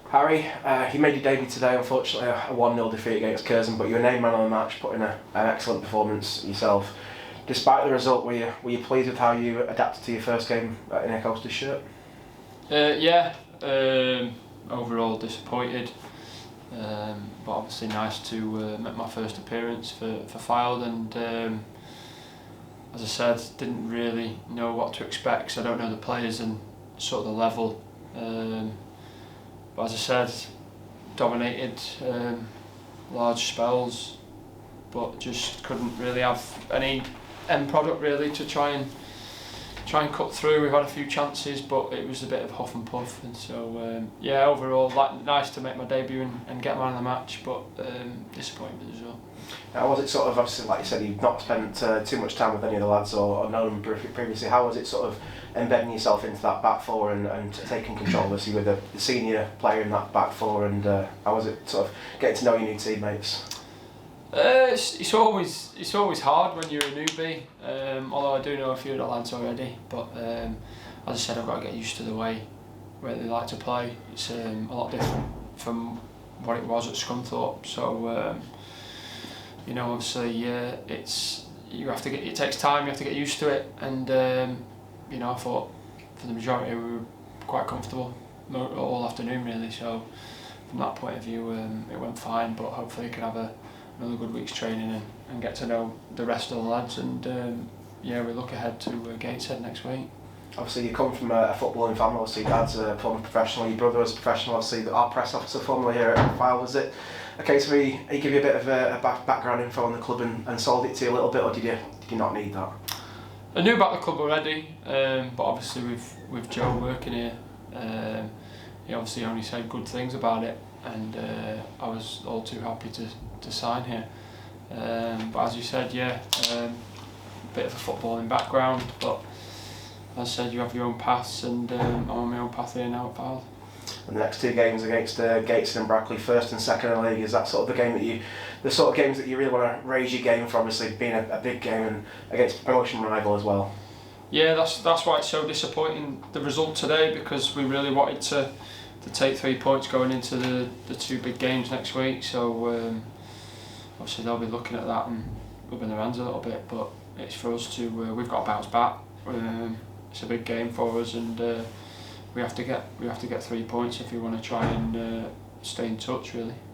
Harry, you made your debut today, unfortunately a 1-0 defeat against Curzon, but you were named man of the match, putting an excellent performance yourself. Despite the result, were you pleased with how you adapted to your first game in a Coasters shirt? Yeah, overall disappointed, but obviously nice to make my first appearance for Fylde, and as I said, didn't really know what to expect because I don't know the players and sort of the level. But as I said, dominated large spells, but just couldn't really have any end product really to try and cut through. We've had a few chances, but it was a bit of huff and puff, and so yeah, overall nice to make my debut and get man of the match, but disappointment as well. How was it sort of, obviously like you said, you've not spent too much time with any of the lads or known them previously, how was it sort of embedding yourself into that back four and taking control, obviously with a senior player in that back four, and how was it sort of getting to know your new teammates? It's always hard when you're a newbie, although I do know a few of the lads already, but as I said, I've got to get used to the way they like to play. It's a lot different from what it was at Scunthorpe, so you know, obviously it takes time, you have to get used to it, and you know, I thought for the majority we were quite comfortable all afternoon really, so from that point of view it went fine, but hopefully I can have another good week's training and get to know the rest of the lads, and yeah, we look ahead to Gateshead next week. Obviously you come from a footballing family, obviously your dad's a former professional, your brother was a professional, obviously our press officer formerly here at Fylde. Was it a case where he gave you a bit of a background info on the club and sold it to you a little bit, or did you not need that? I knew about the club already, but obviously with Joe working here, he obviously only said good things about it, and I was all too happy to sign here. But as you said, yeah, a bit of a footballing background, but as I said, you have your own paths, and I'm on my own path here now at Fylde. And the next two games against Gateshead and Brackley, first and second in the league, is that sort of the sort of games that you really want to raise your game for, obviously being a big game and against a promotion rival as well? Yeah, that's why it's so disappointing, the result today, because we really wanted to take 3 points going into the two big games next week, so obviously they'll be looking at that and rubbing their hands a little bit, but it's for us to, we've got to bounce back. It's a big game for us, and we have to get 3 points if we want to try and stay in touch really.